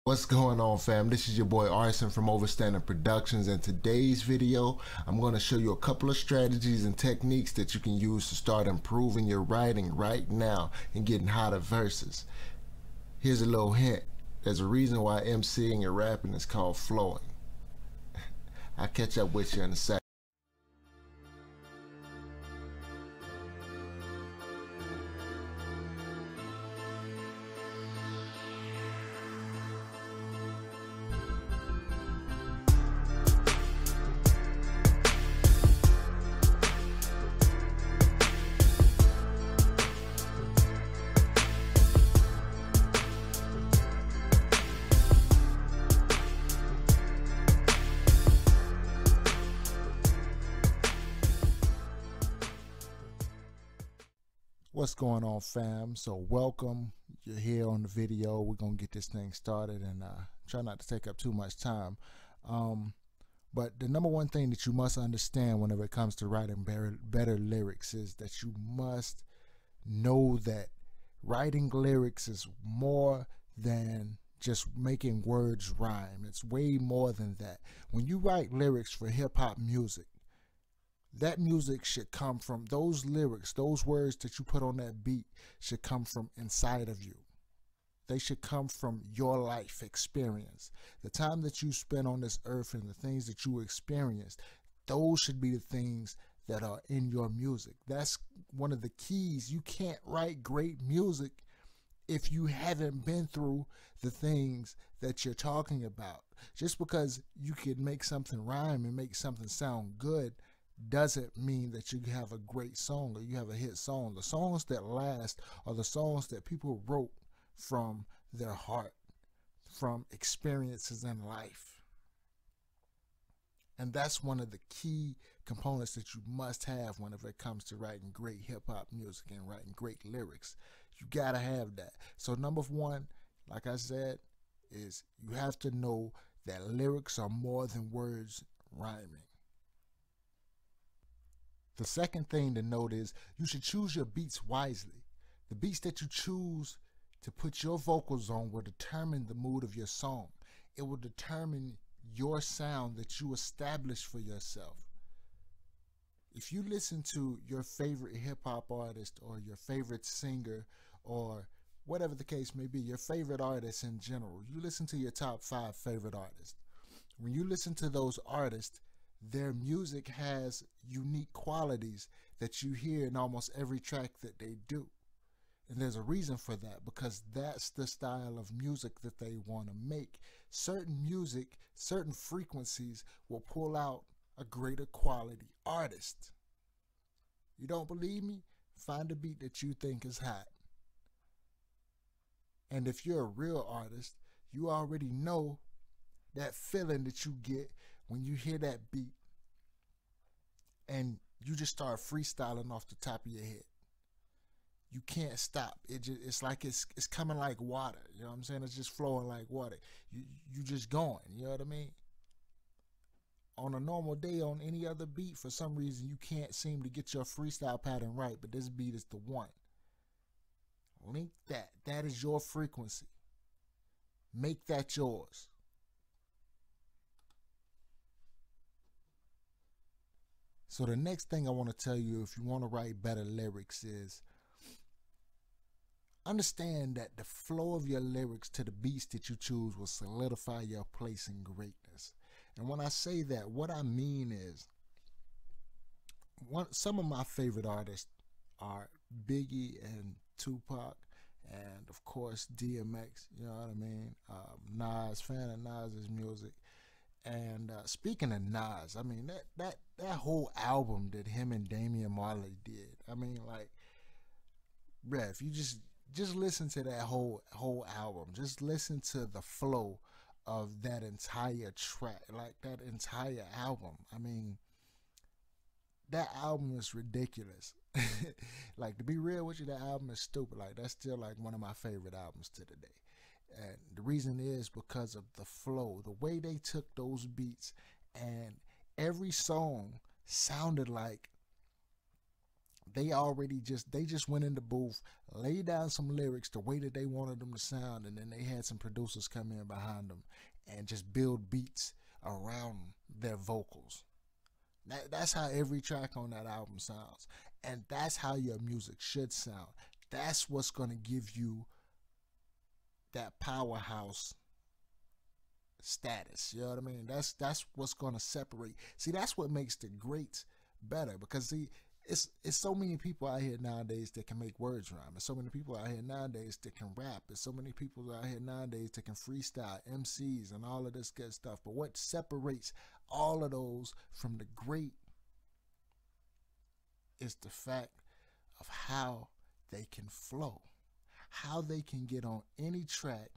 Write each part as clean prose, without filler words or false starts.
What's going on, fam? This is your boy Arson from Overstanding Productions, and today's video I'm going to show you a couple of strategies and techniques that you can use to start improving your writing right now and getting hotter verses. Here's a little hint. There's a reason why MCing and rapping is called flowing. I'll catch up with you in a second. What's going on, fam? So welcome. You're here on the video. We're gonna get this thing started and try not to take up too much time. But the number one thing that you must understand whenever it comes to writing better lyrics is that you must know that writing lyrics is more than just making words rhyme. It's way more than that. When you write lyrics for hip-hop music, that music should come from those lyrics, those words that you put on that beat should come from inside of you. They should come from your life experience. The time that you spend on this earth and the things that you experienced, those should be the things that are in your music. That's one of the keys. You can't write great music if you haven't been through the things that you're talking about. Just because you could make something rhyme and make something sound good doesn't mean that you have a great song or you have a hit song. The songs that last are the songs that people wrote from their heart, from experiences in life. And that's one of the key components that you must have whenever it comes to writing great hip-hop music and writing great lyrics. You gotta have that. So number one, like I said, is you have to know that lyrics are more than words rhyming. The second thing to note is you should choose your beats wisely. The beats that you choose to put your vocals on will determine the mood of your song. It will determine your sound that you establish for yourself. If you listen to your favorite hip-hop artist or your favorite singer or whatever the case may be, your favorite artists in general, you listen to your top 5 favorite artists. When you listen to those artists, their music has unique qualities that you hear in almost every track that they do. And there's a reason for that, because that's the style of music that they want to make. Certain music, certain frequencies will pull out a greater quality artist. You don't believe me? Find a beat that you think is hot. And if you're a real artist, you already know that feeling that you get when you hear that beat and you just start freestyling off the top of your head. You can't stop. It's like it's coming like water. You know what I'm saying? It's just flowing like water. You just going. You know what I mean? On a normal day, on any other beat, for some reason you can't seem to get your freestyle pattern right, but this beat is the one. Link that. That is your frequency. Make that yours. So the next thing I want to tell you, if you want to write better lyrics, is understand that the flow of your lyrics to the beats that you choose will solidify your place in greatness. And when I say that, what I mean is, some of my favorite artists are Biggie and Tupac, and of course DMX. You know what I mean? Nas, fan of Nas's music. And speaking of Nas, I mean that whole album that him and Damian Marley did. I mean, like, bruh, if you just listen to that whole album, just listen to the flow of that entire track, like that entire album. I mean, that album is ridiculous. Like, to be real with you, that album is stupid. Like, that's still like one of my favorite albums to today. And the reason is because of the flow, the way they took those beats, and every song sounded like They just went in the booth, laid down some lyrics the way that they wanted them to sound, and then they had some producers come in behind them and just build beats around their vocals. That's how every track on that album sounds, and that's how your music should sound. That's what's gonna give you that powerhouse status. You know what I mean? That's what's gonna separate. See, that's what makes the greats better, because see, it's so many people out here nowadays that can make words rhyme. There's so many people out here nowadays that can rap. There's so many people out here nowadays that can freestyle, MCs, and all of this good stuff. But what separates all of those from the great is the fact of how they can flow, how they can get on any track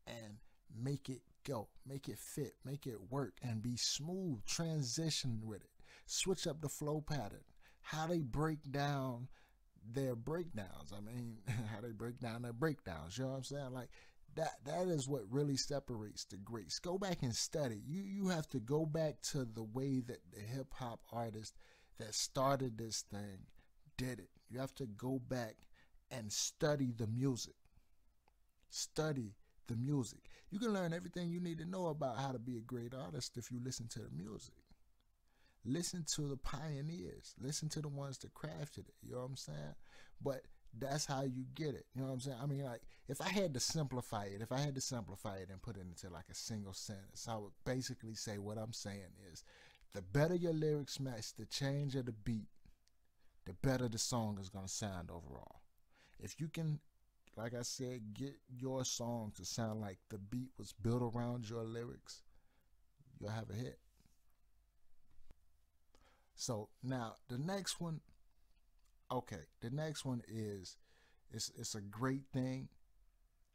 and make it go, make it fit, make it work, and be smooth, transition with it, switch up the flow pattern, how they break down their breakdowns. I mean, how they break down their breakdowns. You know what I'm saying? Like that is what really separates the greats. Go back and study. You have to go back to the way that the hip hop artist that started this thing did it. You have to go back and study the music. Study the music. You can learn everything you need to know about how to be a great artist if you listen to the music. Listen to the pioneers. Listen to the ones that crafted it. You know what I'm saying? But that's how you get it. You know what I'm saying? I mean, like, if I had to simplify it and put it into like a single sentence, I would basically say what I'm saying is, the better your lyrics match the change of the beat, the better the song is going to sound overall. If you can, like I said, get your song to sound like the beat was built around your lyrics, you'll have a hit. So now the next one, okay, the next one is, it's a great thing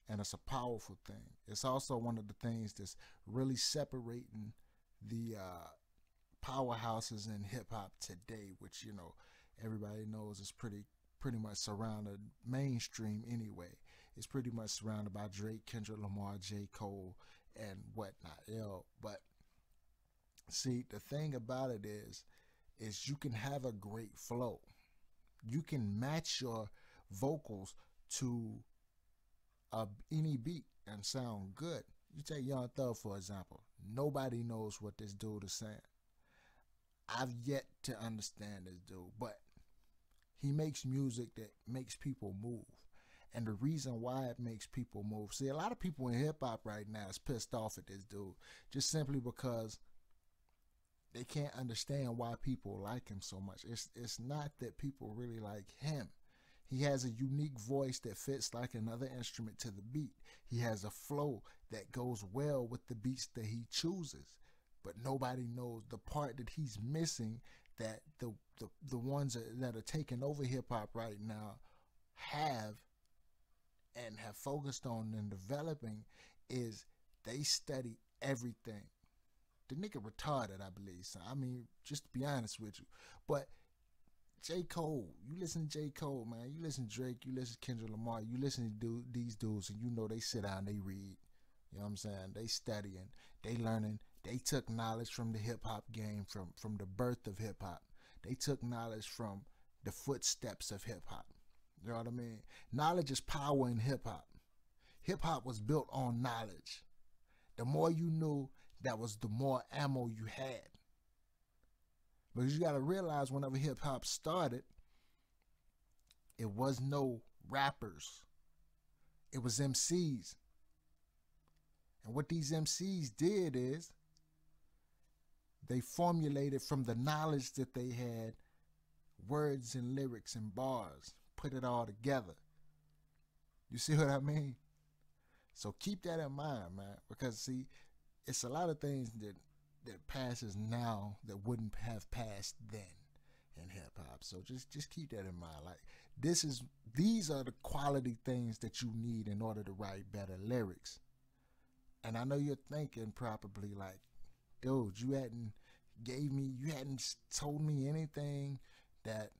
and it's a powerful thing. It's also one of the things that's really separating the powerhouses in hip hop today, which, you know, everybody knows is pretty much surrounded mainstream anyway. It's pretty much surrounded by Drake, Kendrick Lamar, J. Cole, and whatnot. You know, but see, the thing about it is you can have a great flow. You can match your vocals to any beat and sound good. You take Young Thug, for example. Nobody knows what this dude is saying. I've yet to understand this dude, but he makes music that makes people move. And the reason why it makes people move, see, a lot of people in hip hop right now is pissed off at this dude just simply because they can't understand why people like him so much. It's not that people really like him. He has a unique voice that fits like another instrument to the beat. He has a flow that goes well with the beats that he chooses. But nobody knows the part that he's missing, that the ones that are taking over hip hop right now have and have focused on and developing, is they study everything. The nigga retarded, I believe. So, I mean, just to be honest with you. But J. Cole, you listen to J. Cole, man. You listen to Drake, you listen to Kendrick Lamar, you listen to these dudes, and you know they sit down, they read. You know what I'm saying? They studying, they learning. They took knowledge from the hip hop game, from the birth of hip hop. They took knowledge from the footsteps of hip hop. You know what I mean? Knowledge is power in hip hop. Hip hop was built on knowledge. The more you knew, that was the more ammo you had. Because you got to realize, whenever hip hop started, it was no rappers. It was MCs. And what these MCs did is, they formulated from the knowledge that they had words and lyrics and bars, put it all together. You see what I mean? So keep that in mind, man, because see, it's a lot of things that passes now that wouldn't have passed then in hip hop. So just keep that in mind. Like, these are the quality things that you need in order to write better lyrics. And I know you're thinking probably like, dude, you hadn't told me anything that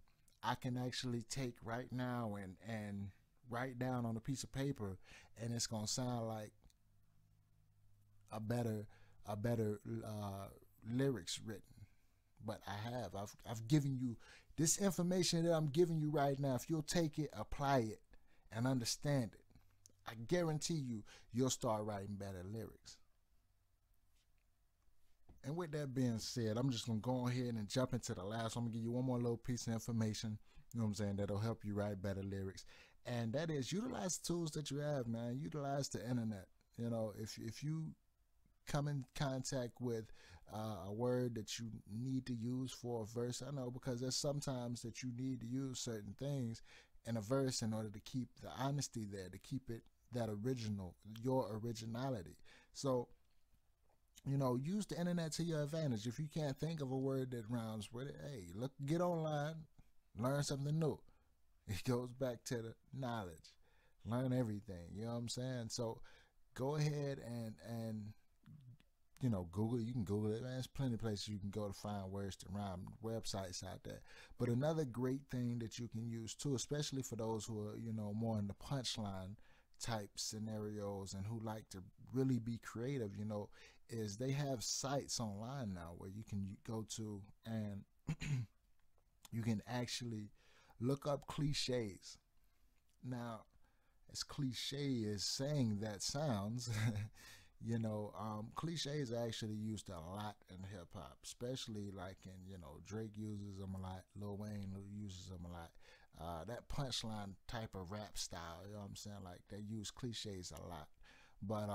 I can actually take right now and write down on a piece of paper, and it's gonna sound like a better lyrics written. But I've given you This information that I'm giving you right now, if you'll take it, apply it, and understand it, I guarantee you, you'll start writing better lyrics. And with that being said, I'm just going to go ahead and jump into the last one. I'm going to give you one more little piece of information, you know what I'm saying, that'll help you write better lyrics. And that is, utilize the tools that you have, man. Utilize the internet. You know, if you come in contact with a word that you need to use for a verse, I know, because there's sometimes that you need to use certain things in a verse in order to keep the honesty there, to keep it that original, your originality. So, you know, use the internet to your advantage. If you can't think of a word that rhymes with it, hey, look, get online, learn something new. It goes back to the knowledge. Learn everything. You know what I'm saying? So go ahead and you know, Google. You can Google it. Man, there's plenty of places you can go to find words to rhyme. Websites out there. But another great thing that you can use too, especially for those who are, you know, more in the punchline type scenarios and who like to really be creative, you know, is they have sites online now where you can go to and you can actually look up cliches. Now, as cliche as saying that sounds, you know, cliches are actually used a lot in hip hop, especially like in, you know, Drake uses them a lot, Lil Wayne uses them a lot. That punchline type of rap style, you know what I'm saying? Like they use cliches a lot. But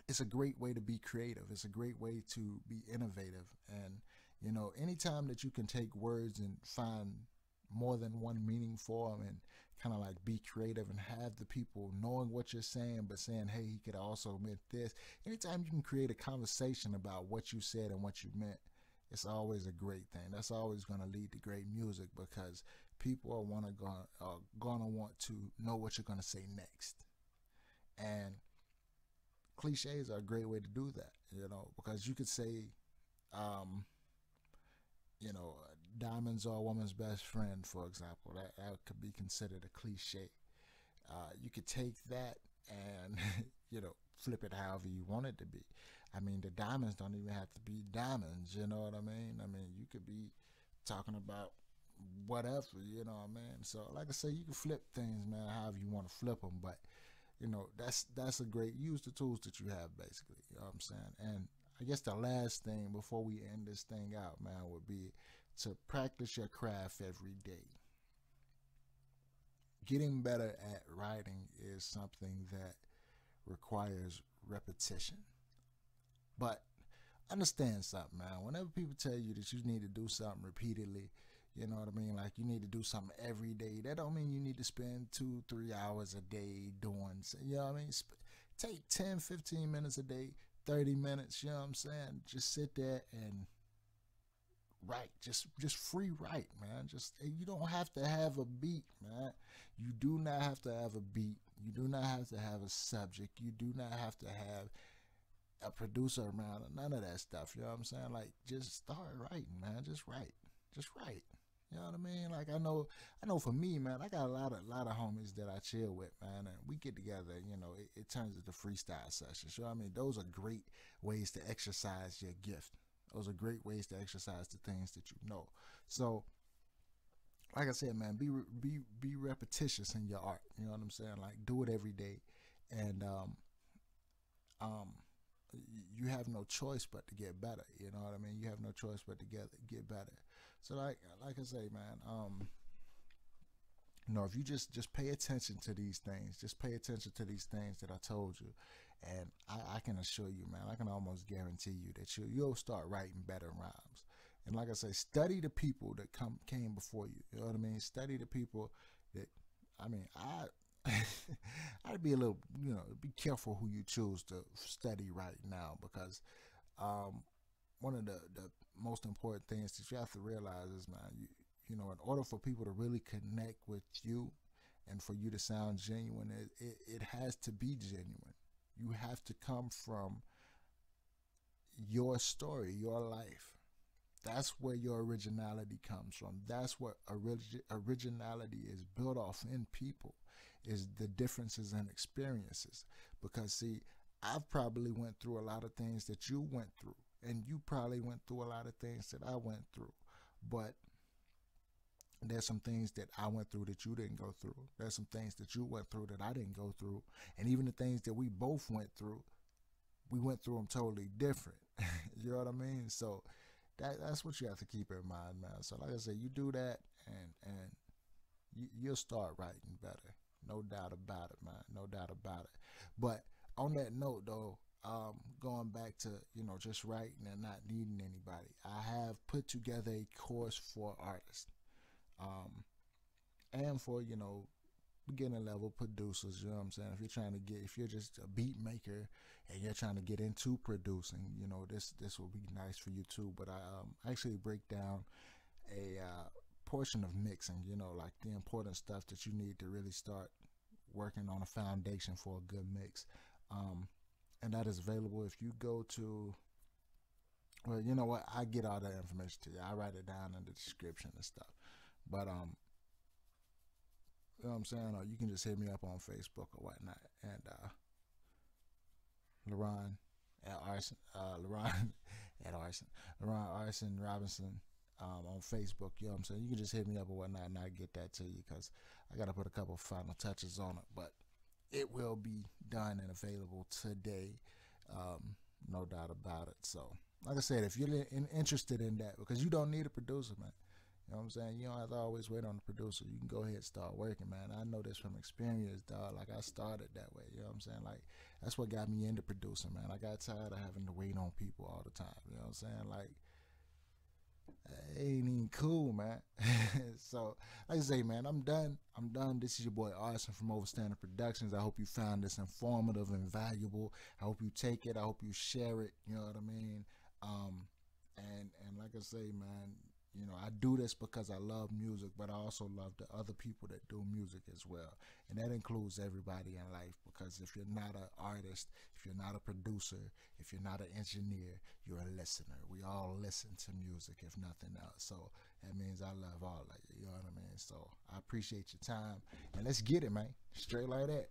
it's a great way to be creative. It's a great way to be innovative. And, you know, anytime that you can take words and find more than one meaning for them and kind of like be creative and have the people knowing what you're saying, but saying, hey, he could also meant this. Anytime you can create a conversation about what you said and what you meant, it's always a great thing. That's always going to lead to great music because people are gonna want to know what you're going to say next. And cliches are a great way to do that, you know, because you could say, um, you know, diamonds are a woman's best friend, for example. That could be considered a cliche. You could take that and, you know, flip it however you want it to be. I mean, the diamonds don't even have to be diamonds, you know what I mean? I mean, you could be talking about whatever, you know what I mean? So, like I say, you can flip things, man, however you want to flip them, but you know, that's a great, use the tools that you have, basically, you know what I'm saying? And I guess the last thing before we end this thing out, man, would be to practice your craft every day. Getting better at writing is something that requires repetition. But understand something, man. Whenever people tell you that you need to do something repeatedly, you know what I mean? Like you need to do something every day. That don't mean you need to spend 2, 3 hours a day doing, you know what I mean? Take 10, 15 minutes a day, 30 minutes, you know what I'm saying? Just sit there and write. Just free write, man. Just you don't have to have a beat, man. You do not have to have a beat. You do not have to have a subject. You do not have to have a producer around or none of that stuff. You know what I'm saying? Like just start writing, man. Just write. Just write. You know what I mean? Like I know for me, man, I got a lot of homies that I chill with, man, and we get together, you know, it turns into freestyle sessions. You know what I mean? Those are great ways to exercise your gift. Those are great ways to exercise the things that you know. So, like I said, man, be repetitious in your art. You know what I'm saying? Like do it every day, and um, you have no choice but to get better. You know what I mean? You have no choice but to get better. So like I say, man, you know, if you just pay attention to these things, just pay attention to these things that I told you, and I can assure you, man, I can almost guarantee you that you'll start writing better rhymes. And like I say, study the people that came before you. You know what I mean? Study the people that, I mean, I'd be a little, you know, be careful who you choose to study right now because um, one of the most important things that you have to realize is, man, you know, in order for people to really connect with you and for you to sound genuine, it has to be genuine. You have to come from your story, your life. That's where your originality comes from. That's what originality is built off in people, is the differences and experiences. Because see, I've probably went through a lot of things that you went through, and you probably went through a lot of things that I went through. But There's some things that I went through that you didn't go through. There's some things that you went through that I didn't go through. And even the things that we both went through, we went through them totally different. You know what I mean? So that's what you have to keep in mind, man. So like I said, you do that, and you'll start writing better. No doubt about it, man. No doubt about it. But on that note, though, going back to, just writing and not needing anybody, I have put together a course for artists, and for, beginner level producers. You know what I'm saying? If you're just a beat maker and you're trying to get into producing, this will be nice for you too. But I actually break down a portion of mixing, like the important stuff that you need to really start working on a foundation for a good mix. And that is available if you go to, well, you know what? I get all that information to you. I write it down in the description and stuff. But you know what I'm saying? Or you can just hit me up on Facebook or whatnot. And LaRon at Arson, LaRon at Arson, LaRon Arson Robinson, on Facebook. You know what I'm saying? You can just hit me up or whatnot, and I get that to you, because I got to put a couple final touches on it. But it will be done and available today, no doubt about it. So, like I said, if you're interested in that, because you don't need a producer, man. You know what I'm saying? You don't have to always wait on the producer. You can go ahead and start working, man. I know this from experience, dog. Like, I started that way. You know what I'm saying? Like, that's what got me into producing, man. I got tired of having to wait on people all the time. You know what I'm saying? Like, it ain't even cool, man. So, like I say, man, I'm done. I'm done. This is your boy Arson from Overstanding Productions. I hope you found this informative and valuable. I hope you take it. I hope you share it. You know what I mean? And like I say, man, I do this because I love music, but I also love the other people that do music as well. And that includes everybody in life, because if you're not an artist, if you're not a producer, if you're not an engineer, you're a listener. We all listen to music, if nothing else. So that means I love all of you. You know what I mean? So I appreciate your time. And let's get it, man. Straight like that.